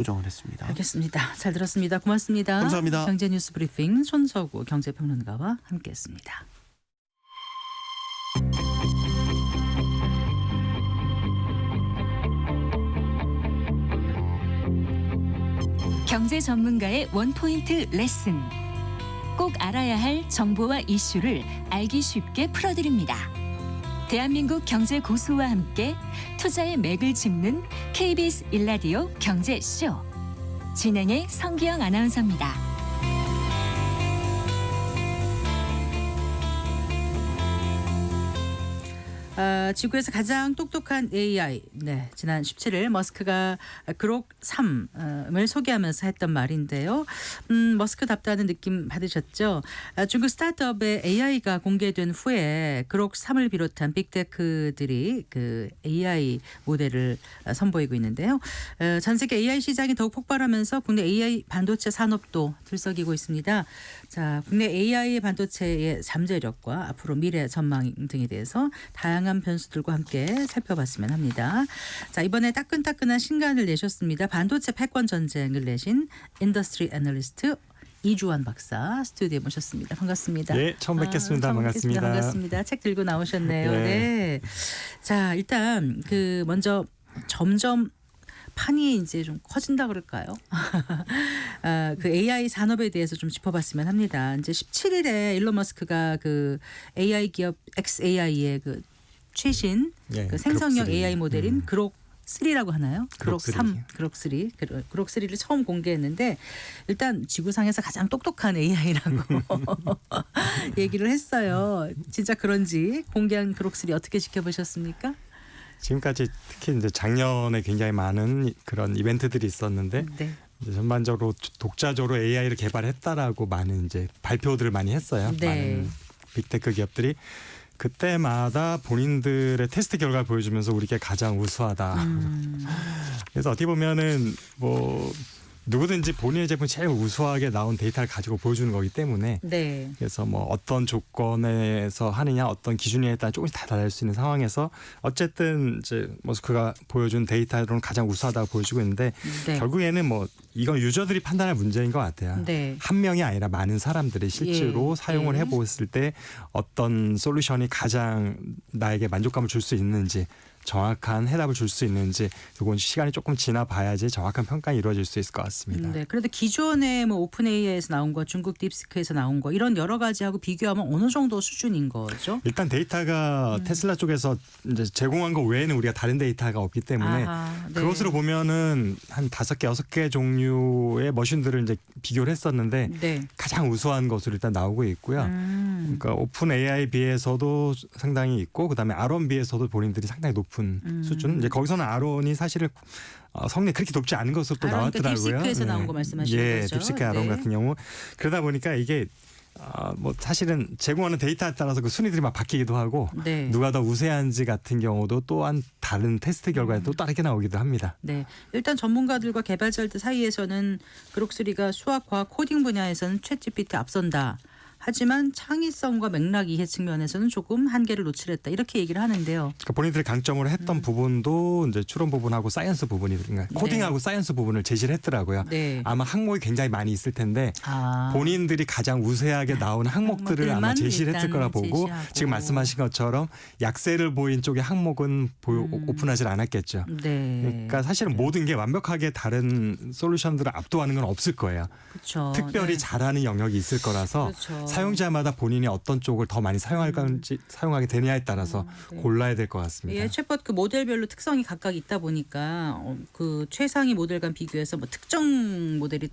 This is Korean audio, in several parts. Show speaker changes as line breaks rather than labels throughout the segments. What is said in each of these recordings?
조정을 했습니다.
알겠습니다. 잘 들었습니다. 고맙습니다.
감사합니다.
경제뉴스 브리핑 손석우 경제평론가와 함께했습니다.
경제 전문가의 원포인트 레슨. 꼭 알아야 할 정보와 이슈를 알기 쉽게 풀어드립니다. 대한민국 경제 고수와 함께 투자의 맥을 짚는 KBS 1라디오 경제쇼. 진행의 성기영 아나운서입니다.
지구에서 가장 똑똑한 AI. 네, 지난 17일 머스크가 그록 3을 소개하면서 했던 말인데요. 머스크답다는 느낌 받으셨죠? 중국 스타트업의 AI가 공개된 후에 그록 3을 비롯한 빅테크들이 그 AI 모델을 선보이고 있는데요. 전 세계 AI 시장이 더욱 폭발하면서 국내 AI 반도체 산업도 들썩이고 있습니다. 자, 국내 AI 반도체의 잠재력과 앞으로 미래 전망 등에 대해서 다양한 변수들과 함께 살펴봤으면 합니다. 자, 이번에 따끈따끈한 신간을 내셨습니다. 반도체 패권 전쟁을 내신 인더스트리 애널리스트 이주환 박사 스튜디오에 모셨습니다. 반갑습니다.
네, 처음 뵙겠습니다.
처음
반갑습니다.
반갑습니다. 책 들고 나오셨네요.
네.
네. 자, 일단 그 먼저 점점 판이 이제 좀 커진다 그럴까요? 그 AI 산업에 대해서 좀 짚어봤으면 합니다. 이제 17일에 일론 머스크가 그 AI 기업 XAI의 그 최신
네,
그 생성형
그록3.
AI 모델인 그록 3라고 하나요? 그록 3, 그록 3, 그록 3를 처음 공개했는데 일단 지구상에서 가장 똑똑한 AI라고 얘기를 했어요. 진짜 그런지 공개한 그록 3 어떻게 지켜보셨습니까?
지금까지 특히 이제 작년에 굉장히 많은 그런 이벤트들이 있었는데
네.
이제 전반적으로 독자적으로 AI를 개발했다라고 많은 이제 발표들을 많이 했어요.
네.
많은 빅테크 기업들이 그때마다 본인들의 테스트 결과를 보여주면서 우리가 가장 우수하다. 그래서 어떻게 보면은 뭐 누구든지 본인의 제품이 제일 우수하게 나온 데이터를 가지고 보여주는 거기 때문에
네.
그래서 뭐 어떤 조건에서 하느냐 어떤 기준에 따라 조금씩 다 달라질 수 있는 상황에서 어쨌든 이제 머스크가 보여준 데이터로는 가장 우수하다고 보여주고 있는데
네.
결국에는 뭐 이건 유저들이 판단할 문제인 것 같아요.
네.
한 명이 아니라 많은 사람들이 실제로
예.
사용을
예.
해보았을 때 어떤 솔루션이 가장 나에게 만족감을 줄 수 있는지 정확한 해답을 줄 수 있는지 그건 시간이 조금 지나 봐야지 정확한 평가가 이루어질 수 있을 것 같습니다.
네, 그래도 기존에 뭐 오픈 AI에서 나온 거, 중국 딥시크에서 나온 거 이런 여러 가지하고 비교하면 어느 정도 수준인 거죠?
일단 데이터가 테슬라 쪽에서 이제 제공한 거 외에는 우리가 다른 데이터가 없기 때문에
아하, 네.
그것으로 보면은 한 5개, 6개 종류의 머신들을 이제 비교를 했었는데
네.
가장 우수한 것으로 일단 나오고 있고요. 그러니까 오픈 AI 비해서도 상당히 있고 그다음에 아론 비해서도 본인들이 상당히 높은 수준. 이제 거기서는 아론이 사실은 성능이 그렇게 높지 않은 것으로 또
아론, 그러니까
나왔더라고요.
딥시크에서 나온 거 말씀하시는
예,
거죠?
딥시크 아론
네.
같은 경우 그러다 보니까 이게 뭐 사실은 제공하는 데이터에 따라서 그 순위들이 막 바뀌기도 하고
네.
누가 더 우세한지 같은 경우도 또한 다른 테스트 결과에 또 다르게 나오기도 합니다.
네, 일단 전문가들과 개발자들 사이에서는 그록3가 수학, 과학, 코딩 분야에서는 챗GPT 앞선다. 하지만 창의성과 맥락 이해 측면에서는 조금 한계를 놓치랬다. 이렇게 얘기를 하는데요.
그러니까 본인들이 강점으로 했던 부분도 이제 추론 부분하고 사이언스 부분이 그러니까 코딩하고 사이언스 부분을 제시를 했더라고요.
네.
아마 항목이 굉장히 많이 있을 텐데
아.
본인들이 가장 우세하게 나온 항목들을 아마
항목들만
제시를 했을
일단
거라 보고
제시하고.
지금 말씀하신 것처럼 약세를 보인 쪽의 항목은 오픈하지 않았겠죠.
네.
그러니까 사실은 모든 게 완벽하게 다른 솔루션들을 압도하는 건 없을 거예요.
그렇죠.
특별히
네.
잘하는 영역이 있을 거라서
그렇죠.
사용자마다 본인이 어떤 쪽을 더 많이 사용할 건지 사용하게 되냐에 따라서
네.
골라야 될 것 같습니다.
예, 챗봇 그 모델별로 특성이 각각 있다 보니까 그 최상위 모델 간 비교해서 뭐 특정 모델이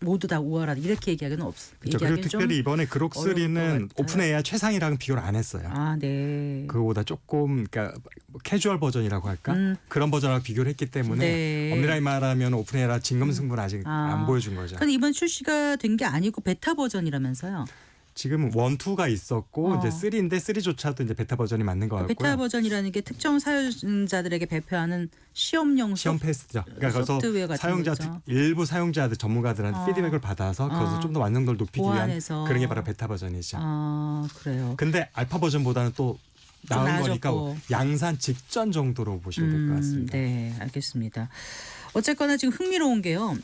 모두 다 우월하다 이렇게 얘기하기는
그렇죠. 그리고 특별히 이번에 그록
어려울 것
3는
같아요.
오픈 AI 최상이랑 비교를 안 했어요.
아, 네.
그거보다 조금 그러니까 캐주얼 버전이라고 할까 그런 버전하고 비교를 했기 때문에
네.
엄밀하게 말하면 오픈 AI라 진검승부는 아직 안 보여준 거죠.
근데 이번 출시가 된 게 아니고 베타 버전이라면서요?
지금 1, 2가 있었고 이제 3인데 3조차도 이제 베타 버전이 맞는 것 같고요.
베타 버전이라는 게 특정 사용자들에게 발표하는 시험용
시험 패스죠. 그러니까
소프트웨어
그래서
같은
사용자
거죠.
일부 사용자들 전문가들한테 피드백을 받아서 거기서 좀 더 완성도를 높이기
보완해서.
위한 그런 게 바로 베타 버전이죠.
아, 그래요.
근데 알파 버전보다는 또
좀
나은 거니까
나아졌고.
양산 직전 정도로 보시면 될 것 같습니다.
네, 알겠습니다. 어쨌거나 지금 흥미로운 게요.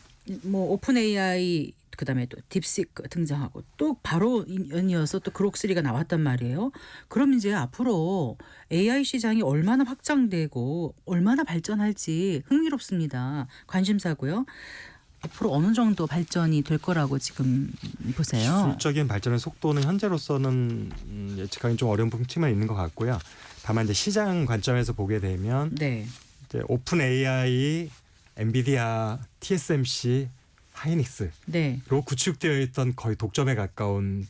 뭐 오픈 AI 그다음에 또 딥시크 등장하고 또 바로 연이어서 또 그록 3가 나왔단 말이에요. 그럼 이제 앞으로 AI 시장이 얼마나 확장되고 얼마나 발전할지 흥미롭습니다. 관심사고요. 앞으로 어느 정도 발전이 될 거라고 지금 보세요.
기술적인 발전의 속도는 현재로서는 예측하기 좀 어려운 측면이 있는 것 같고요. 다만 이제 시장 관점에서 보게 되면
네.
이제 오픈 AI, 엔비디아, TSMC, 하이닉스로
네.
구축되어 있던 거의 독점에 가까운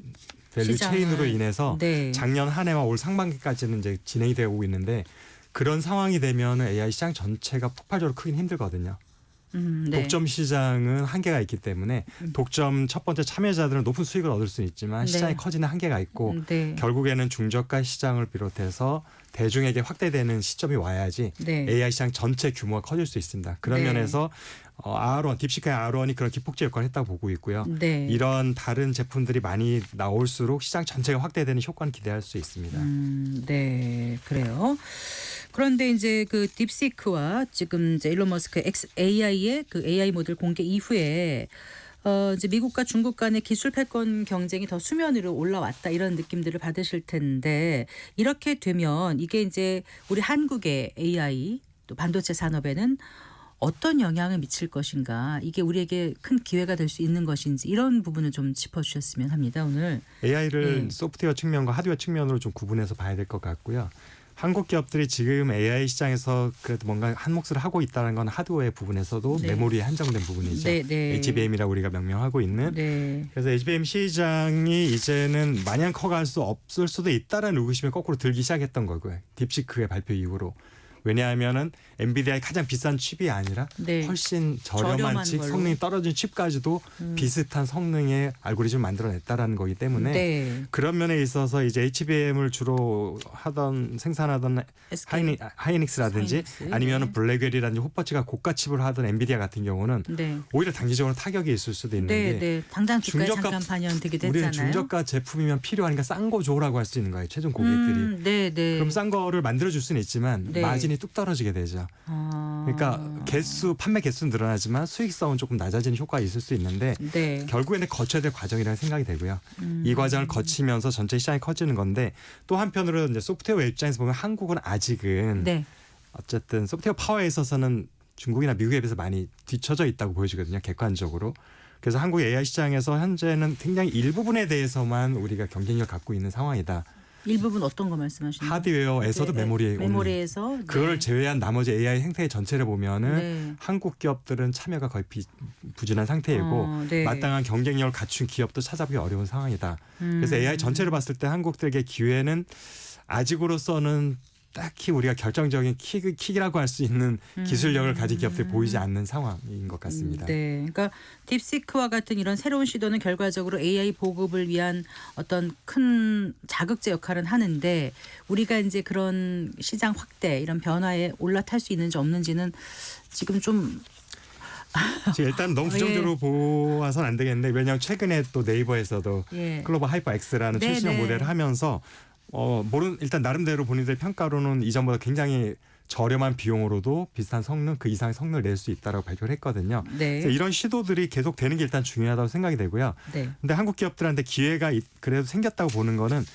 밸류
시장을-
체인으로 인해서
네.
작년 한 해와 올 상반기까지는 이제 진행이 되고 있는데 그런 상황이 되면 AI 시장 전체가 폭발적으로 크긴 힘들거든요.
네.
독점 시장은 한계가 있기 때문에 독점 첫 번째 참여자들은 높은 수익을 얻을 수 있지만
네.
시장이 커지는 한계가 있고
네.
결국에는 중저가 시장을 비롯해서 대중에게 확대되는 시점이 와야지
네.
AI 시장 전체 규모가 커질 수 있습니다. 그런
네.
면에서 R1, 딥시크의 R1이 그런 기폭제 역할을 했다고 보고 있고요.
네.
이런 다른 제품들이 많이 나올수록 시장 전체가 확대되는 효과는 기대할 수 있습니다.
네, 그래요. 그런데 이제 그 딥시크와 지금 이제 일론 머스크 AI의 그 AI 모델 공개 이후에 이제 미국과 중국 간의 기술 패권 경쟁이 더 수면 위로 올라왔다 이런 느낌들을 받으실 텐데 이렇게 되면 이게 이제 우리 한국의 AI 또 반도체 산업에는 어떤 영향을 미칠 것인가 이게 우리에게 큰 기회가 될 수 있는 것인지 이런 부분을 좀 짚어주셨으면 합니다. 오늘.
AI를
네.
소프트웨어 측면과 하드웨어 측면으로 좀 구분해서 봐야 될 것 같고요. 한국 기업들이 지금 AI 시장에서 그래도 뭔가 한 몫을 하고 있다는 건 하드웨어 부분에서도
네.
메모리에 한정된 부분이죠.
네, 네.
HBM이라고 우리가 명명하고 있는.
네.
그래서 HBM 시장이 이제는 마냥 커갈 수 없을 수도 있다라는 의구심이 거꾸로 들기 시작했던 거고요. 딥시크의 발표 이후로. 왜냐하면은 엔비디아의 가장 비싼 칩이 아니라
네.
훨씬 저렴한
저렴한
칩,
걸로.
성능이 떨어진 칩까지도 비슷한 성능의 알고리즘을 만들어냈다라는 거기 때문에
네.
그런 면에 있어서 이제 HBM을 주로 생산하던
SK.
하이닉스라든지
하이닉스,
아니면은
네.
블랙웰이라든지 호퍼치가 고가 칩을 하던 엔비디아 같은 경우는
네.
오히려 단기적으로 타격이 있을 수도 있는
네,
게
네. 당장 주가에
중저가-
잠깐 반영되기도
우리는
했잖아요.
중저가 제품이면 필요하니까 싼 거 줘라고 할 수 있는 거예요. 최종 고객들이.
네, 네.
그럼 싼 거를 만들어 줄 수는 있지만
네.
마진이 뚝 떨어지게 되죠. 그러니까 판매 개수는 늘어나지만 수익성은 조금 낮아지는 효과가 있을 수 있는데
네.
결국에는 거쳐야 될 과정이라는 생각이 되고요. 이 과정을 거치면서 전체 시장이 커지는 건데 또 한편으로 이제 소프트웨어 입장에서 보면 한국은 아직은
네.
어쨌든 소프트웨어 파워에 있어서는 중국이나 미국에 비해서 많이 뒤처져 있다고 보여지거든요. 객관적으로. 그래서 한국 AI 시장에서 현재는 굉장히 일부분에 대해서만 우리가 경쟁력을 갖고 있는 상황이다.
일부분 어떤 거 말씀하시나요?
하드웨어에서도
네,
메모리에 오는
메모리에서
그걸
네.
제외한 나머지 AI 생태 전체를 보면은
네.
한국 기업들은 참여가 거의 부진한 상태이고
네.
마땅한 경쟁력을 갖춘 기업도 찾아보기 어려운 상황이다. 그래서 AI 전체를 봤을 때 한국들에게 기회는 아직으로서는 딱히 우리가 결정적인 킥이라고 할 수 있는 기술력을 가진 기업들이 보이지 않는 상황인 것 같습니다.
네, 그러니까 딥시크와 같은 이런 새로운 시도는 결과적으로 AI 보급을 위한 어떤 큰 자극제 역할은 하는데 우리가 이제 그런 시장 확대 이런 변화에 올라탈 수 있는지 없는지는 지금 좀
지금 일단 너무 부정적으로 보아서는 안 되겠는데 왜냐하면 최근에 또 네이버에서도
예.
글로벌 하이퍼 X라는
네,
최신형
네.
모델을 하면서 일단 나름대로 본인들 평가로는 이전보다 굉장히 저렴한 비용으로도 비슷한 성능 그 이상의 성능을 낼 수 있다라고 발표를 했거든요.
네.
그래서 이런 시도들이 계속 되는 게 일단 중요하다고 생각이 되고요.
네.
근데 한국 기업들한테 기회가 그래도 생겼다고 보는 거는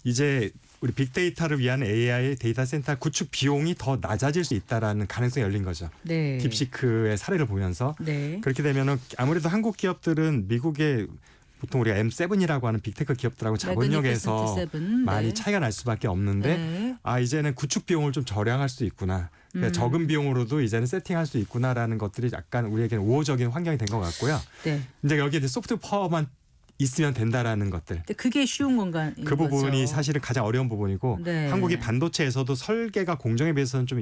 이제 우리 빅데이터를 위한 AI 데이터 센터 구축 비용이 더 낮아질 수 있다라는 가능성이 열린 거죠.
네.
딥시크의 사례를 보면서
네.
그렇게 되면은 아무래도 한국 기업들은 미국의 보통 우리가 M7이라고 하는 빅테크 기업들하고 자본력에서
매그니피센트 7.
많이
네.
차이가 날 수밖에 없는데
네.
이제는 구축 비용을 좀 절약할 수 있구나. 그러니까 적은 비용으로도 이제는 세팅할 수 있구나라는 것들이 약간 우리에게는 우호적인 환경이 된 것 같고요.
네.
이제 여기에 이제 소프트 파워만 있으면 된다라는 것들.
근데 그게 쉬운 건가?
그 부분이 사실은 가장 어려운 부분이고
네.
한국이 반도체에서도 설계가 공정에 비해서는 좀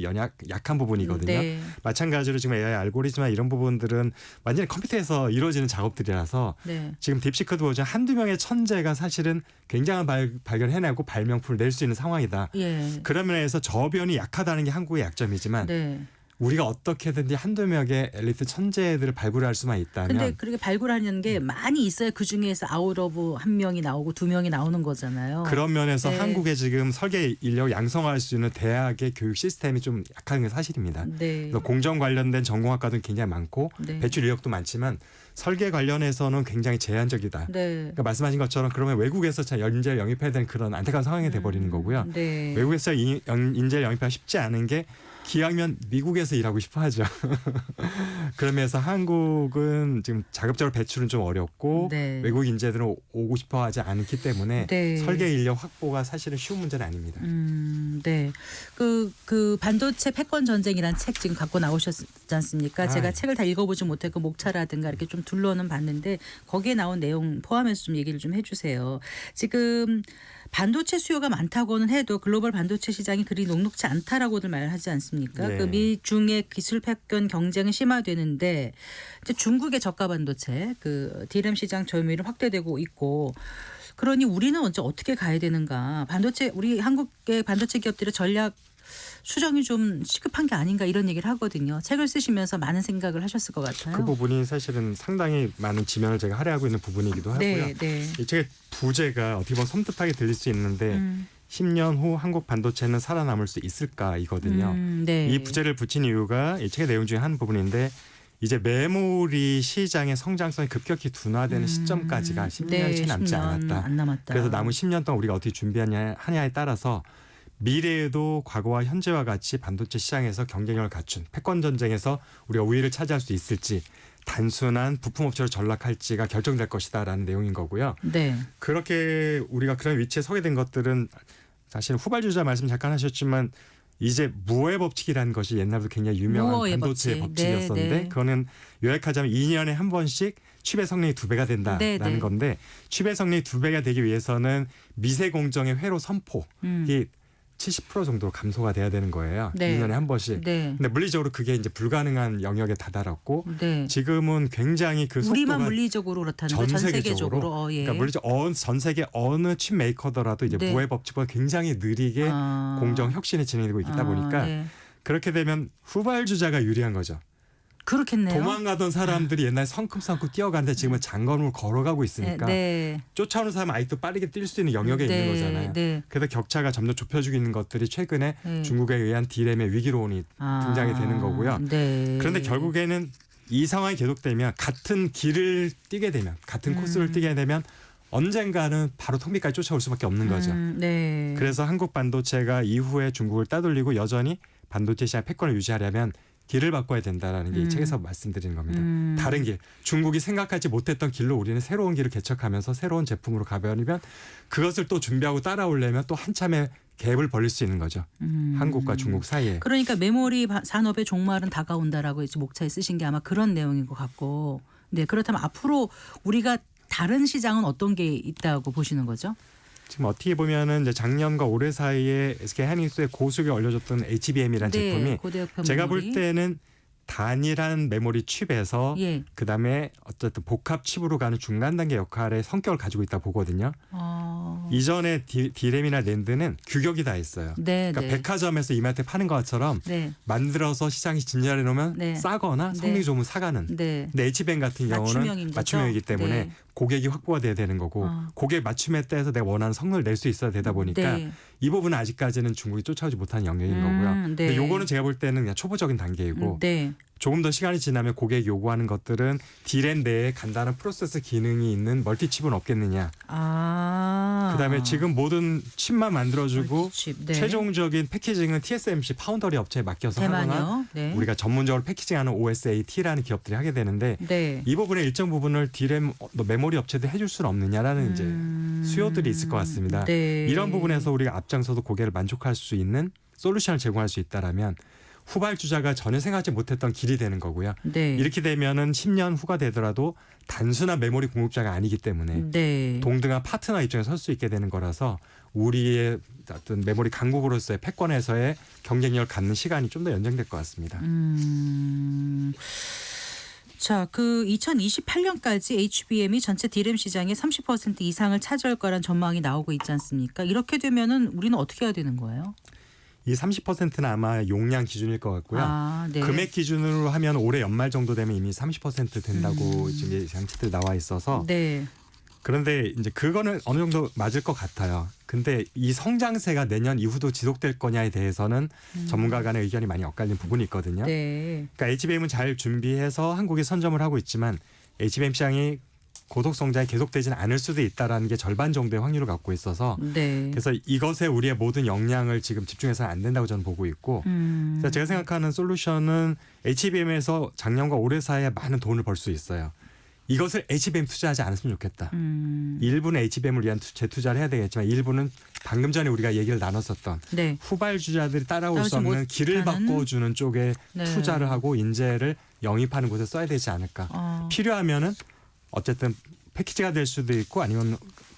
약한 부분이거든요.
네.
마찬가지로 지금 AI 알고리즘이나 이런 부분들은 완전히 컴퓨터에서 이루어지는 작업들이라서
네.
지금 딥시크도 보죠. 한두 명의 천재가 사실은 굉장한 발견해내고 발명품을 낼 수 있는 상황이다.
예.
그런 면에서 저변이 약하다는 게 한국의 약점이지만
네.
우리가 어떻게든지 한두 명의 엘리트 천재들을 발굴할 수만 있다면
근데 그렇게 발굴하는 게 많이 있어야 그 중에서 아웃 오브 한 명이 나오고 두 명이 나오는 거잖아요.
그런 면에서
네.
한국에 지금 설계 인력 양성할 수 있는 대학의 교육 시스템이 좀 약한 게 사실입니다.
네.
그래서 공정 관련된 전공학과도 굉장히 많고
네.
배출 인력도 많지만 설계 관련해서는 굉장히 제한적이다.
네.
그러니까 말씀하신 것처럼 그러면 외국에서 인재를 영입해야 되는 그런 안타까운 상황이 돼버리는 거고요.
네.
외국에서 인재를 영입하기 쉽지 않은 게 기왕이면 미국에서 일하고 싶어 하죠. 그러면서 한국은 지금 자급적으로 배출은 좀 어렵고
네.
외국 인재들은 오고 싶어 하지 않기 때문에
네.
설계 인력 확보가 사실은 쉬운 문제는 아닙니다.
네. 그 반도체 패권 전쟁이란 책 지금 갖고 나오셨지 않습니까? 제가
아.
책을 다 읽어보지 못했고 목차라든가 이렇게 좀 둘러는 봤는데 거기에 나온 내용 포함해서 좀 얘기를 좀 해주세요. 지금 반도체 수요가 많다고는 해도 글로벌 반도체 시장이 그리 녹록지 않다라고들 말하지 않습니까?
네.
그 미중의 기술 패권 경쟁은 심화되는데 이제 중국의 저가 반도체 그 DRAM 시장 점유율이 확대되고 있고 그러니 우리는 언제 어떻게 가야 되는가? 반도체 우리 한국의 반도체 기업들의 전략 수정이 좀 시급한 게 아닌가 이런 얘기를 하거든요. 책을 쓰시면서 많은 생각을 하셨을 것 같아요.
그 부분이 사실은 상당히 많은 지면을 제가 할애하고 있는 부분이기도 하고요.
네, 네.
이 책의 부제가 어떻게 보면 섬뜩하게 들릴 수 있는데 10년 후 한국 반도체는 살아남을 수 있을까 이거든요.
네.
이 부제를 붙인 이유가 이 책의 내용 중에 한 부분인데 이제 메모리 시장의 성장성이 급격히 둔화되는 시점까지가 10년이 채 남지
10년
않았다.
안 남았다.
그래서 남은 10년 동안 우리가 어떻게 준비하냐에 따라서 미래에도 과거와 현재와 같이 반도체 시장에서 경쟁력을 갖춘 패권 전쟁에서 우리가 우위를 차지할 수 있을지 단순한 부품 업체로 전락할지가 결정될 것이다라는 내용인 거고요.
네.
그렇게 우리가 그런 위치에 서게 된 것들은 사실 후발주자 말씀 잠깐 하셨지만 이제 무어의 법칙이라는 것이 옛날부터 굉장히 유명한
무어의
반도체
법칙.
법칙이었었는데
네, 네.
그거는 요약하자면 2년에 한 번씩 칩의 성능이 2배가 된다라는
네, 네.
건데 칩의 성능이 2배가 되기 위해서는 미세 공정의 회로 선폭이 70% 정도 감소가 돼야 되는 거예요.
네.
2년에 한 번씩.
네.
근데 물리적으로 그게 이제 불가능한 영역에 다다랐고
네.
지금은 굉장히 그
우리만
속도가
물리적으로 그렇다는데 전 세계적으로 예.
그러니까 물리적 전 세계 어느 칩 메이커더라도 이제
네.
무의 법칙보다 굉장히 느리게 공정 혁신이 진행되고 있다 보니까
네.
그렇게 되면 후발주자가 유리한 거죠.
그렇겠네요.
도망가던 사람들이 옛날에 성큼성큼 뛰어가는데 지금은 장거리로 걸어가고 있으니까
네.
쫓아오는 사람 아직도 빠르게 뛸 수 있는 영역에
네.
있는 거잖아요.
네.
그래서 격차가 점점 좁혀지고 있는 것들이 최근에
네.
중국에 의한 디램의 위기론이 등장이 되는 거고요.
네.
그런데 결국에는 이 상황이 계속되면 같은 길을 뛰게 되면 같은 코스를 뛰게 되면 언젠가는 바로 턱밑까지 쫓아올 수밖에 없는 거죠.
네.
그래서 한국 반도체가 이후에 중국을 따돌리고 여전히 반도체 시장 패권을 유지하려면 길을 바꿔야 된다라는 게 이 책에서 말씀드리는 겁니다. 다른 길, 중국이 생각하지 못했던 길로 우리는 새로운 길을 개척하면서 새로운 제품으로 가버리면 그것을 또 준비하고 따라오려면 또 한참의 갭을 벌릴 수 있는 거죠. 한국과 중국 사이에.
그러니까 메모리 산업의 종말은 다가온다라고 이제 목차에 쓰신 게 아마 그런 내용인 것 같고. 네, 그렇다면 앞으로 우리가 다른 시장은 어떤 게 있다고 보시는 거죠?
지금 어떻게 보면은 이제 작년과 올해 사이에 SK 하이닉스의 고수익을 올려줬던 HBM이라는
네,
제품이
고대역편
제가
메모리.
볼 때는 단일한 메모리 칩에서
예.
그다음에 어쨌든 복합 칩으로 가는 중간 단계 역할의 성격을 가지고 있다 보거든요. 이전에 디램이나 낸드는 규격이 다 있어요.
네,
그러니까
네.
백화점에서 이마트에 파는 것처럼
네.
만들어서 시장에 진열해 놓으면
네.
싸거나 성능이
네.
좋으면 사가는.
네.
근데 HBM 같은
맞춤형인
경우는
거죠?
맞춤형이기 때문에
네.
고객이 확보가 돼야 되는 거고 고객 맞춤에 따라서 내가 원하는 성능을 낼 수 있어야 되다 보니까
네.
이 부분은 아직까지는 중국이 쫓아오지 못하는 영역인 거고요.
네.
근데 요거는 제가 볼 때는 그냥 초보적인 단계이고
네.
조금 더 시간이 지나면 고객이 요구하는 것들은 디램 내에 간단한 프로세스 기능이 있는 멀티칩은 없겠느냐. 그다음에 지금 모든 칩만 만들어주고
멀티칩, 네.
최종적인 패키징은 TSMC 파운더리 업체에 맡겨서 하거나
대만요. 네.
우리가 전문적으로 패키징하는 OSAT라는 기업들이 하게 되는데
네.
이 부분의 일정 부분을 디램 메모리 업체들이 해줄 수는 없느냐라는 이제 수요들이 있을 것 같습니다.
네.
이런 부분에서 우리가 앞장서서 고객을 만족할 수 있는 솔루션을 제공할 수 있다라면 후발주자가 전혀 생각하지 못했던 길이 되는 거고요.
네.
이렇게 되면은 10년 후가 되더라도 단순한 메모리 공급자가 아니기 때문에
네.
동등한 파트너 입장에 설 수 있게 되는 거라서 우리의 어떤 메모리 강국으로서의 패권에서의 경쟁력을 갖는 시간이 좀 더 연장될 것 같습니다.
자, 그 2028년까지 HBM이 전체 디램 시장의 30% 이상을 차지할 거란 전망이 나오고 있지 않습니까? 이렇게 되면은 우리는 어떻게 해야 되는 거예요?
이 30%는 아마 용량 기준일 것 같고요.
아, 네.
금액 기준으로 하면 올해 연말 정도 되면 이미 30% 된다고 지금 예상치들 나와 있어서
네.
그런데 이제 그거는 어느 정도 맞을 것 같아요. 근데 이 성장세가 내년 이후도 지속될 거냐에 대해서는 전문가 간의 의견이 많이 엇갈린 부분이 있거든요.
네.
그러니까 HBM은 잘 준비해서 한국이 선점을 하고 있지만 HBM 시장이 고속 성장이 계속되지는 않을 수도 있다라는 게 절반 정도의 확률을 갖고 있어서
네.
그래서 이것에 우리의 모든 역량을 지금 집중해서는 안 된다고 저는 보고 있고 그래서 제가 생각하는 솔루션은 HBM에서 작년과 올해 사이에 많은 돈을 벌 수 있어요. 이것을 HBM 투자하지 않았으면 좋겠다. 일부는 HBM을 위한 재투자를 해야 되겠지만 일부는 방금 전에 우리가 얘기를 나눴었던
네.
후발주자들이 따라올 수
따라오지
없는 길을
못하는?
바꿔주는 쪽에
네.
투자를 하고 인재를 영입하는 곳에 써야 되지 않을까. 필요하면은 어쨌든 패키지가 될 수도 있고 아니면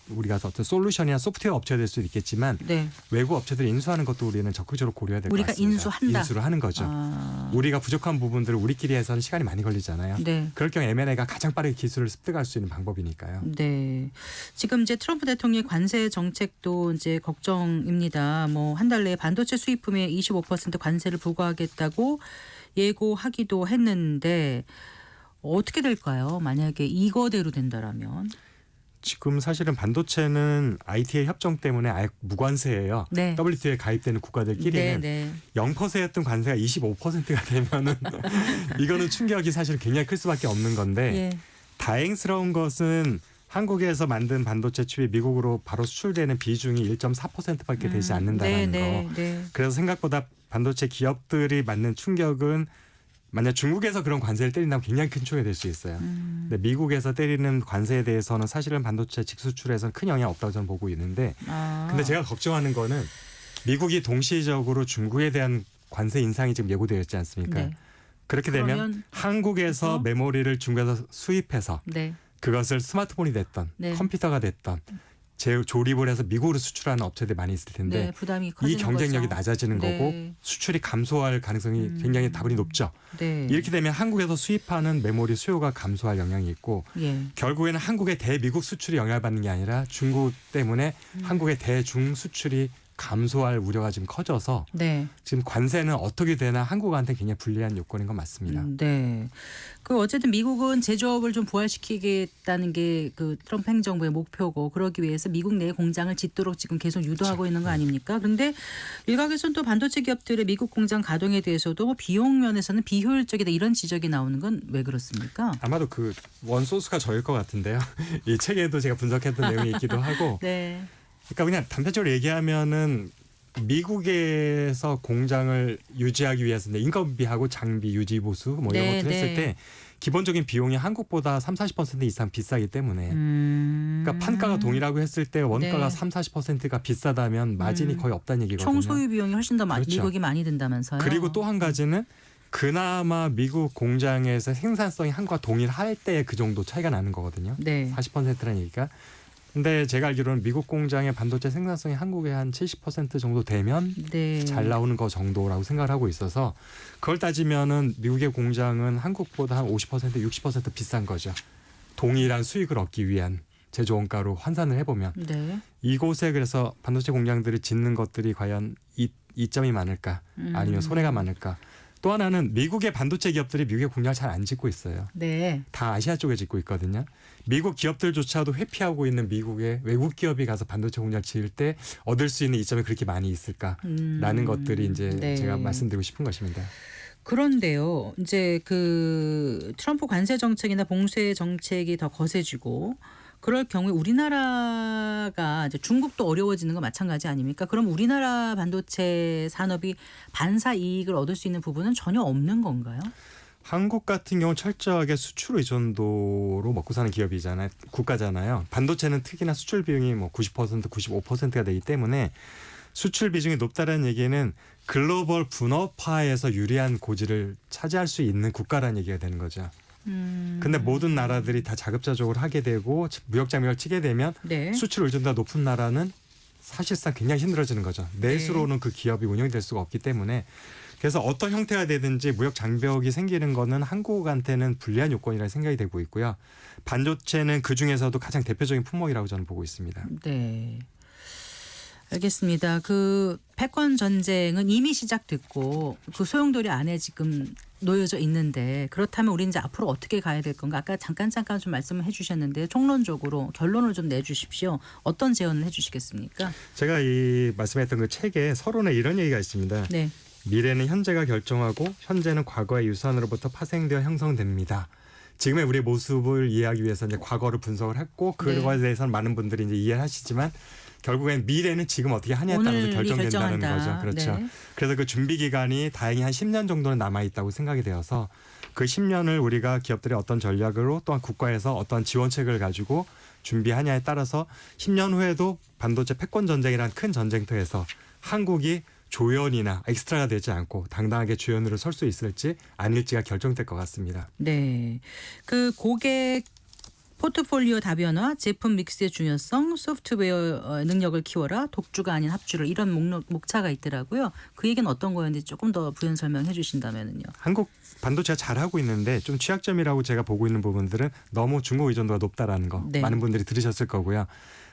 우리가 어떤 솔루션이나 소프트웨어 업체가 될 수도 있겠지만
네.
외부 업체들을 인수하는 것도 우리는 적극적으로 고려해야 될 것
우리가
같습니다.
인수한다.
인수를 하는 거죠. 우리가 부족한 부분들을 우리끼리 해서는 시간이 많이 걸리잖아요.
네.
그럴 경우 M&A가 가장 빠르게 기술을 습득할 수 있는 방법이니까요.
네. 지금 이제 트럼프 대통령의 관세 정책도 이제 걱정입니다. 뭐 한 달 내에 반도체 수입품에 25% 관세를 부과하겠다고 예고하기도 했는데 어떻게 될까요? 만약에 이거대로 된다라면.
지금 사실은 반도체는 ITA 협정 때문에 아예 무관세예요.
네.
WTO에 가입되는 국가들끼리는
네.
0%였던 관세가 25%가 되면은 이거는 충격이 사실 굉장히 클 수밖에 없는 건데
예.
다행스러운 것은 한국에서 만든 반도체 칩이 미국으로 바로 수출되는 비중이 1.4%밖에 되지 않는다는 거.
네.
그래서 생각보다 반도체 기업들이 맞는 충격은 만약 중국에서 그런 관세를 때린다면 굉장히 큰 충격이 될 수 있어요. 근데 미국에서 때리는 관세에 대해서는 사실은 반도체 직수출에서는 큰 영향 없다고 저는 보고 있는데 근데 제가 걱정하는 거는 미국이 동시적으로 중국에 대한 관세 인상이 지금 예고되어 있지 않습니까?
네.
그렇게 되면 한국에서 메모리를 중국에서 수입해서
네.
그것을 스마트폰이 됐던
네.
컴퓨터가 됐던 조립을 해서 미국으로 수출하는 업체들이 많이 있을 텐데
네, 부담이
이
커지는
경쟁력이
거죠.
낮아지는
네.
거고 수출이 감소할 가능성이 굉장히 다분히 높죠.
네.
이렇게 되면 한국에서 수입하는 메모리 수요가 감소할 영향이 있고
예.
결국에는 한국의 대미국 수출이 영향을 받는 게 아니라 중국 때문에 한국의 대중 수출이 감소할 우려가 지금 커져서
네.
지금 관세는 어떻게 되나 한국한테 굉장히 불리한 요건인 건 맞습니다.
네. 그 어쨌든 미국은 제조업을 좀 부활시키겠다는 게 그 트럼프 행정부의 목표고 그러기 위해서 미국 내 공장을 짓도록 지금 계속 유도하고 있는 거 아닙니까? 그런데 일각에서는 또 반도체 기업들의 미국 공장 가동에 대해서도 뭐 비용 면에서는 비효율적이다 이런 지적이 나오는 건 왜 그렇습니까?
아마도 그 원소스가 저일 것 같은데요. 이 책에도 제가 분석했던 내용이 있기도 하고
네.
그러니까 그냥 단편적으로 얘기하면은 미국에서 공장을 유지하기 위해서 인건비하고 장비 유지 보수 뭐 이런 것들 했을 때 기본적인 비용이 한국보다 30-40% 이상 비싸기 때문에 그러니까 판가가 동일하고 했을 때 원가가 30-40%가 비싸다면 마진이 거의 없다는 얘기거든요.
총 소유 비용이 훨씬 더
그렇죠.
미국이 많이 든다면서요.
그리고 또 한 가지는 그나마 미국 공장에서 생산성이 한국과 동일할 때 그 정도 차이가 나는 거거든요.
네.
40%라는 얘기가. 근데 제가 알기로는 미국 공장의 반도체 생산성이 한국의 한 70% 정도 되면
네.
잘 나오는 거 정도라고 생각을 하고 있어서 그걸 따지면은 미국의 공장은 한국보다 한 50% 60% 비싼 거죠. 동일한 수익을 얻기 위한 제조 원가로 환산을 해보면
네.
이곳에 그래서 반도체 공장들을 짓는 것들이 과연 이점이 많을까 아니면 손해가 많을까. 또 하나는 미국의 반도체 기업들이 미국의 공장을 잘 안 짓고 있어요.
네.
다 아시아 쪽에 짓고 있거든요. 미국 기업들조차도 회피하고 있는 미국의 외국 기업이 가서 반도체 공장을 지을 때 얻을 수 있는 이점이 그렇게 많이 있을까라는 것들이 이제
네.
제가 말씀드리고 싶은 것입니다.
그런데요. 이제 그 트럼프 관세 정책이나 봉쇄 정책이 더 거세지고 그럴 경우에 우리나라가 이제 중국도 어려워지는 건 마찬가지 아닙니까? 그럼 우리나라 반도체 산업이 반사 이익을 얻을 수 있는 부분은 전혀 없는 건가요?
한국 같은 경우 철저하게 수출 의존도로 먹고 사는 기업이잖아요. 국가잖아요. 반도체는 특히나 수출 비용이 뭐 90%, 95%가 되기 때문에 수출 비중이 높다는 얘기는 글로벌 분업화에서 유리한 고지를 차지할 수 있는 국가라는 얘기가 되는 거죠. 근데 모든 나라들이 다 자급자족을 하게 되고 무역 장벽을 치게 되면
네.
수출 의존도가 높은 나라는 사실상 굉장히 힘들어지는 거죠. 내수로는 그 기업이 운영이 될 수가 없기 때문에 그래서 어떤 형태가 되든지 무역 장벽이 생기는 거는 한국한테는 불리한 요건이라 생각이 되고 있고요. 반도체는 그중에서도 가장 대표적인 품목이라고 저는 보고 있습니다.
네. 알겠습니다. 그 패권 전쟁은 이미 시작됐고 그 소용돌이 안에 지금 놓여져 있는데 그렇다면 우리 이제 앞으로 어떻게 가야 될 건가? 아까 잠깐 좀 말씀을 해주셨는데 총론적으로 결론을 좀 내주십시오. 어떤 제언을 해주시겠습니까?
제가 이 말씀했던 그 책에 서론에 이런 얘기가 있습니다.
네.
미래는 현재가 결정하고 현재는 과거의 유산으로부터 파생되어 형성됩니다. 지금의 우리의 모습을 이해하기 위해서 이제 과거를 분석을 했고 그거에 대해서는 많은 분들이 이제 이해하시지만 결국엔 미래는 지금 어떻게 하냐에 따라서
오늘이
결정된다는
결정한다.
거죠. 그렇죠.
네.
그래서 그 준비 기간이 다행히 한 10년 정도는 남아 있다고 생각이 되어서 그 10년을 우리가 기업들의 어떤 전략으로 또한 국가에서 어떤 지원책을 가지고 준비하냐에 따라서 10년 후에도 반도체 패권 전쟁이라는 큰 전쟁터에서 한국이 조연이나 엑스트라가 되지 않고 당당하게 주연으로 설 수 있을지 아닐지가 결정될 것 같습니다.
네. 그 고객 포트폴리오 다변화, 제품 믹스의 중요성, 소프트웨어 능력을 키워라, 독주가 아닌 합주를 이런 목차가 있더라고요. 그 얘기는 어떤 거였는지 조금 더 부연 설명해 주신다면요.
한국 반도체가 잘하고 있는데 좀 취약점이라고 제가 보고 있는 부분들은 너무 중국 의존도가 높다라는 거
네.
많은 분들이 들으셨을 거고요.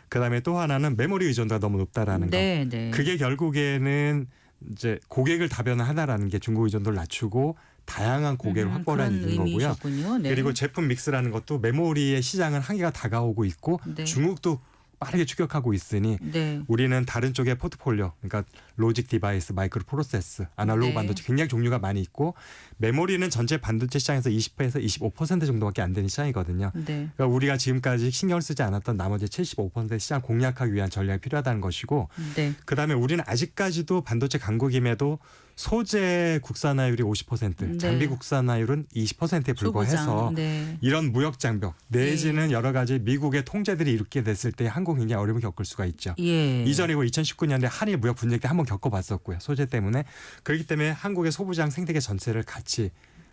그다음에 또 하나는 메모리 의존도가 너무 높다라는
네,
거.
네.
그게 결국에는 이제 고객을 다변화하다라는 게 중국 의존도를 낮추고 다양한 고객을 확보하는
그런
거고요.
의미셨군요. 네.
그리고 제품 믹스라는 것도 메모리의 시장은 한계가 다가오고 있고
네.
중국도 빠르게 추격하고 있으니
네.
우리는 다른 쪽의 포트폴리오, 그러니까 로직 디바이스, 마이크로 프로세스, 아날로그
네.
반도체 굉장히 종류가 많이 있고 메모리는 전체 반도체 시장에서 20%에서 25% 정도밖에 안 되는 시장이거든요.
네.
그러니까 우리가 지금까지 신경을 쓰지 않았던 나머지 75%의 시장 공략하기 위한 전략이 필요하다는 것이고
네.
그다음에 우리는 아직까지도 반도체 강국임에도 소재 국산화율이 50%,
네.
장비 국산화율은 20%에 불과해서
소부장. 네.
이런 무역 장벽 내지는 여러 가지 미국의 통제들이 이렇게 됐을 때 한국 굉장히 어려움을 겪을 수가 있죠.
예.
이전에 2019년에 한일 무역 분쟁 때 한번 겪어봤었고요. 소재 때문에. 그렇기 때문에 한국의 소부장 생태계 전체를 같이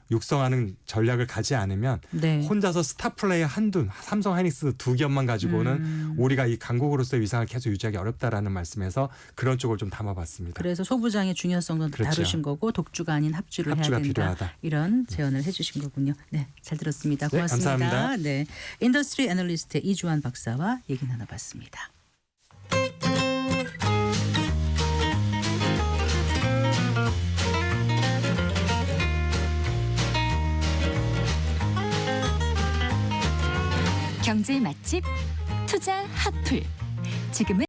육성하는 전략을 가지 않으면
네.
혼자서 스타 플레이어 한두 삼성 하이닉스 두 기업만 가지고는 우리가 이 강국으로서의 위상을 계속 유지하기 어렵다라는 말씀에서 그런 쪽을 좀 담아봤습니다.
그래서 소부장의 중요성도
그렇죠.
다루신 거고 독주가 아닌 합주를
합주가
해야 된다.
필요하다.
이런 제언을 해주신 거군요. 네, 잘 들었습니다.
네,
고맙습니다.
감사합니다.
네, 인더스트리 애널리스트의 이주환 박사와 얘기 나눠봤습니다.
경제 맛집 투자 핫플. 지금은